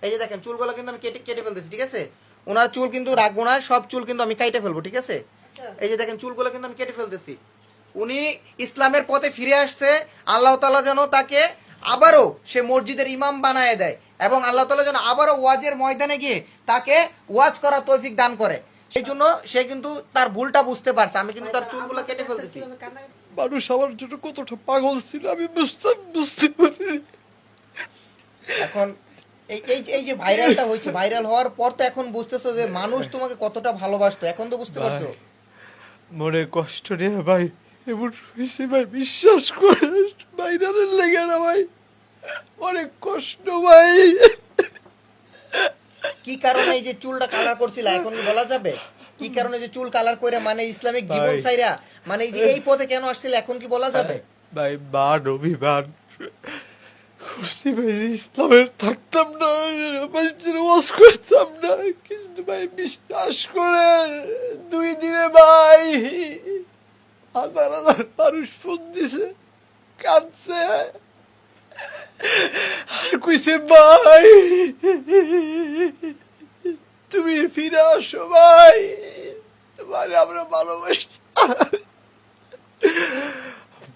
এই যে দেখেন চুলগুলো কিন্তু আমি কেটে কেটে ফেলতেছি, ঠিক আছে? ওনার চুল কিন্তু রাখবো না, সব চুল কিন্তু আমি কাইটে ফেলবো, ঠিক আছে? এই যে দেখেন চুলগুলো কিন্তু আমি কেটে ফেলতেছি। উনি ইসলামের পথে ফিরে আসছে, আল্লাহ তাআলা যেন তাকে আবারও সে মসজিদের ইমাম বানায় দেয় এবং আল্লাহ তাআলা যেন আবারও ওয়াজের ময়দানে গিয়ে তাকে ওয়াজ করার তৌফিক দান করে। সেই জন্য সে কিন্তু তার ভুলটা বুঝতে পারছে, আমি কিন্তু তার চুলগুলো কেটে ফেলতেছি। মানুষ আমার জন্য কতটা পাগল ছিল আমি বুঝতে পারিনি। এখন এই এই এই যে ভাইরালটা হয়েছে, ভাইরাল হওয়ার পর তো এখন বুঝতেছো যে মানুষ তোমাকে কতটা ভালোবাসতো, এখন তো বুঝতে পারছো। মনে কষ্ট নিয়ে ভাই এমন হয়েছে ভাই, বিশ্বাস করে বাইরের লেগে না ভাই, অনেক কষ্ট ভাই। কি কারণে এই যে চুলটা কালার করছিল এখন কি বলা যাবে? কি কারণে যে চুল কালার করে মানে ইসলামিক জীবন ভাই। ছাইরা মানে এই যে এই পথে কেন আসছিল এখন কি বলা যাবে? ভাই মান অভিমান করছি ভাই, যে ইসলামের থাকতাম না, মসজিদে ওয়াজ করতাম না, কিন্তু ভাই বিশ্বাস করেন 2 দিনে ভাই হাজার হাজার মানুষ ফোন দিছে, কাঁদছে আর কইছে ভাই তুমি ফিরে আসো ভাই, তোমার আমরা ভালোবাসি।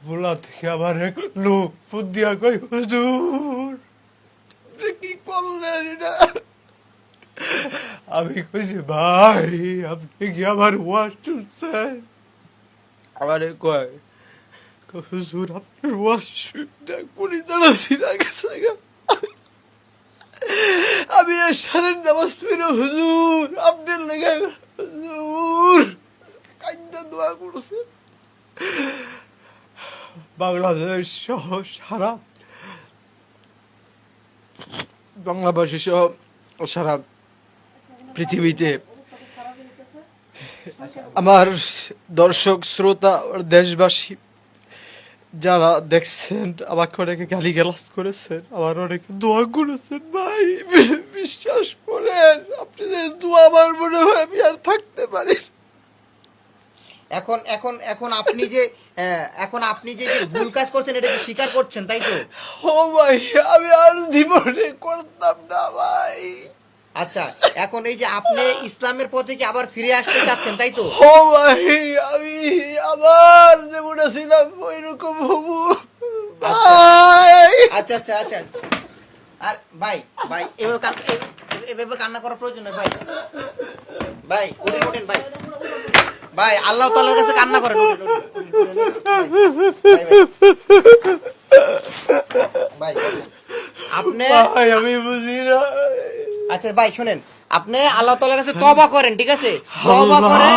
বলা থেকে আবার এক লোক ফোন দিয়া কই হুজুর আপনি কি করলেন এটা? আমি কইছি ভাই আপনি কি আমার ওয়াজ শুনছেন? আমারে কয় হুজুর আপনার ওয়াজ শুনতে কোনি জানা সিরা গেছে গা। আমি এশারের নামাজ পড়ে হুজুর আপনার লেগে হুজুর কাইন্দা দোয়া করছে। বাংলাদেশ সহ সারা বাংলাভাষী সহ সারা পৃথিবীতে আমার দর্শক শ্রোতা দেশবাসী যারা দেখছেন আমাকে অনেকে গালিগালাজ করেছেন, আমার অনেকে দোয়া করেছেন ভাই, বিশ্বাস করেন আপনাদের দোয়া আমার মনে হয় আমি আর থাকতে পারি না। এখন এখন এখন আপনি যে এখন আপনি যে যে ভুল কাজ করছেন এটা কি স্বীকার করছেন, তাই তো? ও ভাই আমি আর জীবনে করতাম না ভাই। আচ্ছা, এখন এই যে আপনি ইসলামের পথে কি আবার ফিরে আসতে চাচ্ছেন, তাই তো? ও ভাই আমি আবার যেমনটা ছিলাম ওইরকম হবো ভাই। আচ্ছা আচ্ছা আচ্ছা। আর ভাই ভাই এভাবে কান্না করার প্রয়োজন নেই ভাই। ভাই উঠেন উঠেন ভাই। ভাই আল্লাহ তাআলার কাছে কান্না করেন, উঠেন, উঠেন, উঠেন, উঠেন, ভাই, ভাই, ভাই, আপনি ভাই আমি বুঝি না। আচ্ছা ভাই শুনেন, আপনি আল্লাহ তাআলার কাছে তওবা করেন, ঠিক আছে? তওবা করেন,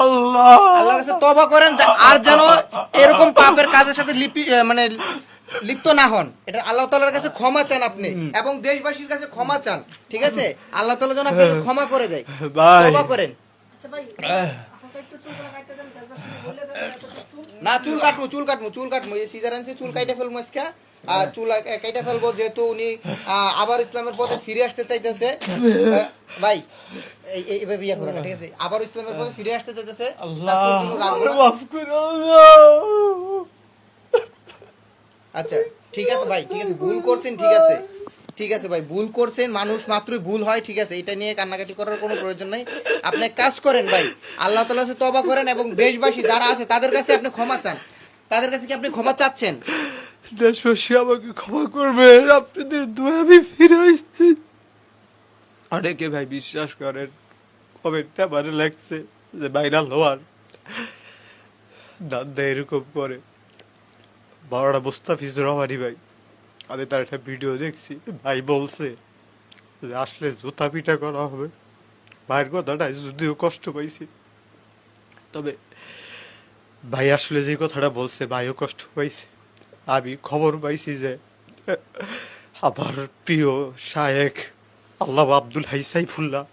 আল্লাহ আল্লাহর কাছে তওবা করেন আর যেন এরকম পাপের কাজের সাথে মানে লিপ্ত না হন। এটা আল্লাহ তাআলার কাছে ক্ষমা চান আপনি এবং দেশবাসীর কাছে ক্ষমা চান, ঠিক আছে? আল্লাহ তাআলা যেন আপনাকে ক্ষমা করে দেয়। ভাই। তওবা করেন। আচ্ছা ভাই আপনাকে একটু চুলগুলো কাটতে দেন, দেশবাসীকে বলে দেন এত চুল না চুল কাটবো এই সিজার আনছে, চুল কাইটা ফেলবো আজকে। আর চুল কাইটা ফেলবো যেহেতু উনি আবার ইসলামের পথে ফিরে আসতে চাইতেছে। ভাই এইভাবে ইয়া করো না, ঠিক আছে? আবার ইসলামের পথে ফিরে আসতে চাইতেছে। আল্লাহ তার চুল রাখবো আমারে না। মাফ করে দাও। আচ্ছা ঠিক আছে ভাই, ঠিক আছে, ভুল করছেন, ঠিক আছে, ঠিক আছে ভাই, ভুল করছেন, মানুষ মাত্রই ভুল হয়, ঠিক আছে? এটা নিয়ে কান্নাকাটি করার কোনো প্রয়োজন নাই। আপনি এক কাজ করেন ভাই, আল্লাহ তাআলার কাছে তওবা করেন এবং দেশবাসী যারা আছে তাদের কাছে আপনি ক্ষমা চান। তাদের কাছে কি আপনি ক্ষমা চাচ্ছেন? দেশবাসী আমাকে ক্ষমা করবে, আপনাদের দোয়া আমি ফিরে আসছি। অনেকে ভাই বিশ্বাস করেন কমেন্টটা আমার লাগছে যে ভাইরাল হওয়ার দাদা এরকম করে। বড়রা মুস্তাফিজুর রহমানি ভাই, আমি তার একটা ভিডিও দেখছি, ভাই বলছে যে আসলে জুতা পিটা করা হবে। ভাইয়ের কথাটাই যদিও কষ্ট পাইছি, তবে ভাই আসলে যে কথাটা বলছে ভাইও কষ্ট পাইছে। আমি খবর পাইছি যে আমার প্রিয় শায়েখ আল্লাহ আব্দুল হাই সাইফুল্লাহ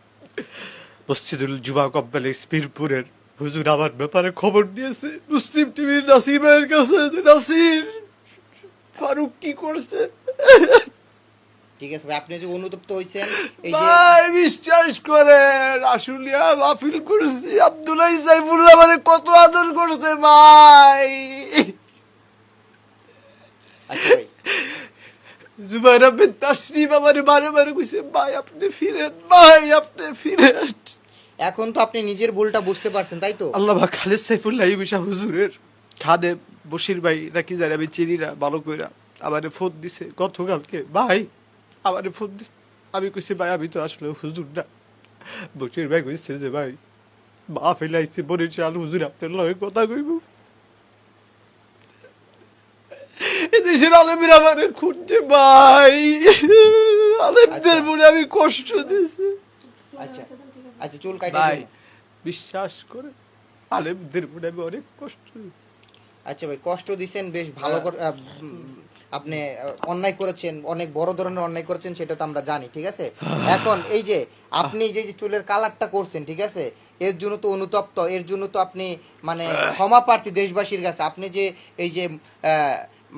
মসজিদুল জুমা কমপ্লেক্স পীরপুরের হুজুর আমার ব্যাপারে খবর নিয়েছে মুসলিম টিভির নাসির ভাইয়ের কাছে, যে নাসির ফারুক কি করছে। ঠিক আছে ভাই, আপনি যে অনুতপ্ত হয়েছেন এই যে ভাই বিশ্বাস করেন আশুলিয়া মাহফিল করছি, আব্দুল্লাহ সাইফুল্লাহ মানে কত আদর করছে ভাই। আচ্ছা ভাই জুবাইর আহমেদ তাশরিফ আমারে বারে বারে কইছে ভাই আপনি ফিরেন, ভাই আপনি ফিরেন। এখন তো আপনি নিজের ভুলটা বুঝতে পারছেন, তাই তো? আল্লাহ পাক খালেদ সাইফুল্লাহ বিশা হুজুরের খাদে বশির ভাই নাকি জানি আমি চিনি না ভালো কইরা আমারে ফোন দিছে গতকালকে, ভাই আমারে ফোন দিছে। আমি কইছি ভাই আমি তো আসলে হুজুর না। বশির ভাই কইছে যে ভাই মা ফেলাইছে বরিশাল হুজুর আপনার লগে কথা কইব। এদেশের আলেমের আমারে খুঁজছে ভাই, আলেমদের মনে আমি কষ্ট দিছি আচ্ছা আচ্ছা, চুল কাটে ভাই, দিন। বিশ্বাস করে আলেমদের মনে আমি অনেক কষ্ট দিছি। আচ্ছা ভাই, কষ্ট দিছেন বেশ ভালো করে, আপনি অন্যায় করেছেন, অনেক বড় ধরনের অন্যায় করেছেন, সেটা তো আমরা জানি, ঠিক আছে? এখন এই যে আপনি যে যে চুলের কালারটা করছেন, ঠিক আছে, এর জন্য তো অনুতপ্ত, এর জন্য তো আপনি মানে ক্ষমা প্রার্থী দেশবাসীর কাছে। আপনি যে এই যে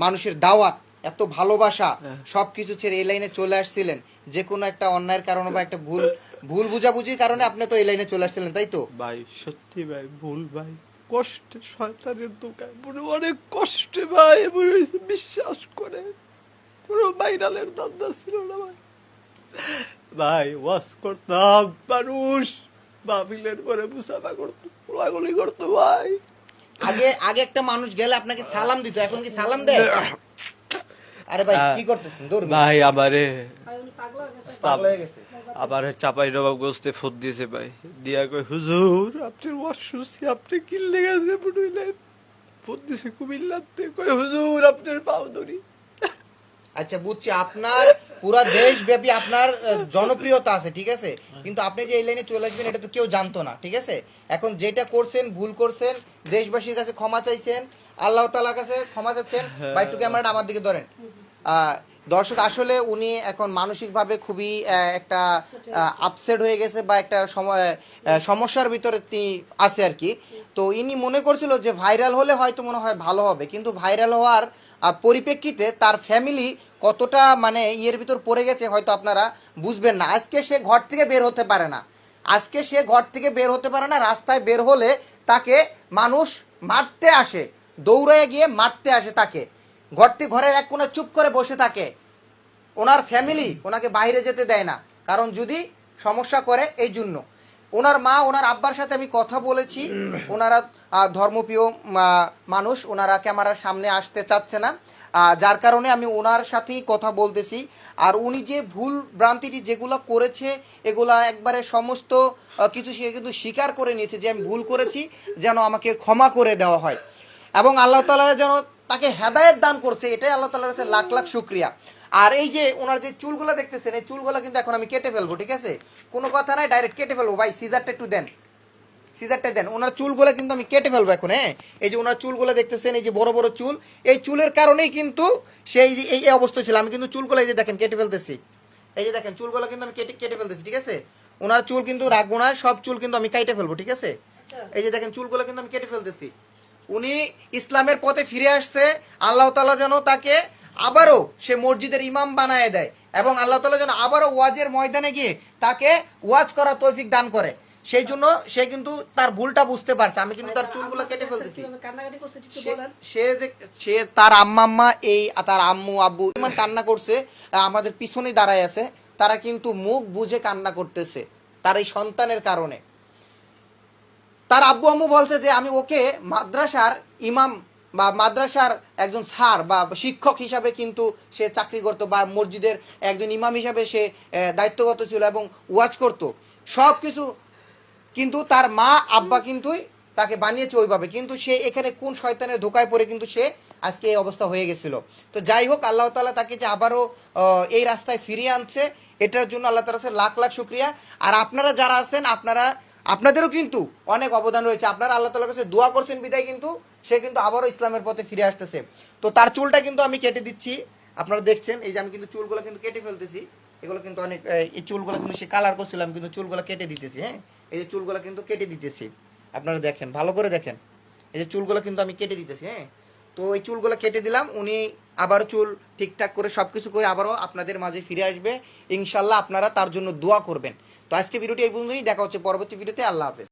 মানুষের দাওয়াত, এত ভালোবাসা, সবকিছু ছেড়ে এই লাইনে চলে আসছিলেন, যে কোনো একটা অন্যায়ের কারণে বা একটা ভুল ভুল বুঝাবুঝির কারণে আপনি তো এই লাইনে চলে আসছিলেন, তাই তো? ভাই সত্যি ভাই ভুল ভাই, কষ্টে শয়তানের দোকান মনে অনেক কষ্টে ভাই মনে হয়েছে, বিশ্বাস করে কোনো ভাইরালের দান্দা ছিল না ভাই। ভাই ওয়াজ করতাম, মানুষ মাহফিলের পরে মুসাফা করতো, গোলাগুলি করতো ভাই। আগে আগে একটা মানুষ গেলে আপনাকে সালাম দিত, এখন কি সালাম দেয়? আরে ভাই কি করতেছেন, দূর মিয়া। ভাই আমারে ভাই উনি পাগলা হয়ে গেছে। পাগল হয়ে গেছে। আবার চাপাই নবাবগঞ্জে ফোন দিয়েছে ভাই, দিয়া কই হুজুর আপনার ওয়াজ শুনছি আপনি কি লেগেছে বুঝলেন, ফোন দিছে কুমিল্লাতে, কই হুজুর আপনার পাও ধরি। আচ্ছা বুঝছি, আপনার পুরা দেশব্যাপী আপনার জনপ্রিয়তা আছে, ঠিক আছে, কিন্তু আপনি যে এই লাইনে চলে আসবেন এটা তো কেউ জানতো না, ঠিক আছে? এখন যেটা করছেন ভুল করছেন, দেশবাসীর কাছে ক্ষমা চাইছেন, আল্লাহ তাআলার কাছে ক্ষমা চাচ্ছেন। ভাই একটু ক্যামেরাটা আমার দিকে ধরেন। দর্শক, আসলে উনি এখন মানসিকভাবে খুবই একটা আপসেট হয়ে গেছে, বা একটা সমস্যার ভিতরে তিনি আছে আর কি। তো ইনি মনে করছিল যে ভাইরাল হলে হয়তো মনে হয় ভালো হবে, কিন্তু ভাইরাল হওয়ার পরিপ্রেক্ষিতে তার ফ্যামিলি কতটা মানে ইয়ের ভিতর পড়ে গেছে হয়তো আপনারা বুঝবেন না। আজকে সে ঘর থেকে বের হতে পারে না, আজকে সে ঘর থেকে বের হতে পারে না, রাস্তায় বের হলে তাকে মানুষ মারতে আসে, দৌড়ে গিয়ে মারতে আসে তাকে। ঘরের এক কোণে চুপ করে বসে থাকে, ওনার ফ্যামিলি ওনাকে বাইরে যেতে দেয় না, কারণ যদি সমস্যা করে এই জন্য। ওনার মা ওনার আব্বার সাথে আমি কথা বলেছি, ওনারা ধর্মপ্রিয় মানুষ, ওনারা ক্যামেরার সামনে আসতে চাচ্ছে না, যার কারণে আমি ওনার সাথেই কথা বলতেছি। আর উনি যে ভুল ভ্রান্তিটি যেগুলো করেছে এগুলা একবারে সমস্ত কিছু সে কিন্তু স্বীকার করে নিয়েছে যে আমি ভুল করেছি, যেন আমাকে ক্ষমা করে দেওয়া হয়, এবং আল্লাহ তাআলা যেন তাকে হেদায়েত দান করছে, এটাই আল্লাহ তাআলার কাছে লাখ লাখ শুকরিয়া। আর এই যে ওনার যে চুলগুলো দেখতেছেন, এই চুলগুলো কিন্তু এখন আমি কেটে ফেলবো, ঠিক আছে? কোনো কথা নাই, ডাইরেক্ট কেটে ফেলবো। ভাই সিজারটা একটু দেন, সিজারটা দেন। ওনার চুলগুলো কিন্তু আমি কেটে ফেলবো এখন, হ্যাঁ? এই যে ওনার চুলগুলো দেখতেছেন, এই যে বড় বড় চুল, এই চুলের কারণেই কিন্তু সেই যে এই অবস্থা ছিল। আমি কিন্তু চুলগুলো এই যে দেখেন কেটে ফেলতেছি, এই যে দেখেন চুলগুলো কিন্তু আমি কেটে কেটে ফেলতেছি, ঠিক আছে? ওনার চুল কিন্তু রাখবো না, সব চুল কিন্তু আমি কেটে ফেলবো, ঠিক আছে? আচ্ছা। এই যে দেখেন চুলগুলো কিন্তু আমি কেটে ফেলতেছি। উনি ইসলামের পথে ফিরে আসছে, আল্লাহ তাআলা যেন তাকে আবারও সে মসজিদের ইমাম বানায় দেয়, এবং আল্লাহ তাআলা যেন আবারও ওয়াজের ময়দানে গিয়ে তাকে ওয়াজ করার তৌফিক দান করে। সেই জন্য সে কিন্তু তার ভুলটা বুঝতে পারছে। আমি কিন্তু তার চুলগুলো কেটে ফেলতেছি। কিভাবে কান্নাকাটি করছে একটু সে- বলেন। সে তার আম্মা এই তার আম্মু আব্বু ইমান কান্না করছে, আমাদের পিছনে দাঁড়ায় আছে, তারা কিন্তু মুখ বুঝে কান্না করতেছে তার এই সন্তানের কারণে। তার আব্বু আম্মু বলছে যে আমি ওকে মাদ্রাসার ইমাম বা মাদ্রাসার একজন স্যার বা শিক্ষক হিসাবে কিন্তু সে চাকরি করতো, বা মসজিদের একজন ইমাম হিসাবে সে দায়িত্বগত ছিল এবং ওয়াজ করতো সব কিছু, কিন্তু তার মা আব্বা কিন্তু তাকে বানিয়েছে ওইভাবে, কিন্তু সে এখানে কোন শয়তানের ধোকায় পড়ে কিন্তু সে আজকে এই অবস্থা হয়ে গেছিল। তো যাই হোক, আল্লাহ তাআলা তাকে যে আবারও এই রাস্তায় ফিরিয়ে আনছে, এটার জন্য আল্লাহ তাআলার কাছে লাখ লাখ শুকরিয়া। আর আপনারা যারা আছেন, আপনাদেরও কিন্তু অনেক অবদান রয়েছে, আপনারা আল্লাহ তাআলার কাছে দোয়া করছেন বিদায় কিন্তু সে কিন্তু আবারও ইসলামের পথে ফিরে আসতেছে। তো তার চুলটা কিন্তু আমি কেটে দিচ্ছি, আপনারা দেখছেন, এই যে আমি কিন্তু চুলগুলো কিন্তু কেটে ফেলতেছি। এগুলো কিন্তু অনেক এই চুলগুলো কিন্তু সে কালার করছিল, আমি কিন্তু চুলগুলো কেটে দিতেছি, হ্যাঁ? এই যে চুলগুলো কিন্তু কেটে দিতেছি, আপনারা দেখেন, ভালো করে দেখেন, এই যে চুলগুলো কিন্তু আমি কেটে দিতেছি, হ্যাঁ? তো এই চুলগুলো কেটে দিলাম, উনি আবার চুল ঠিকঠাক করে সবকিছু করে আবারও আপনাদের মাঝে ফিরে আসবে ইনশাল্লাহ। আপনারা তার জন্য দোয়া করবেন। তো আজকে ভিডিওটি এই পর্যন্তই, দেখা হচ্ছে পরবর্তী ভিডিওতে। আল্লাহ হাফেজ।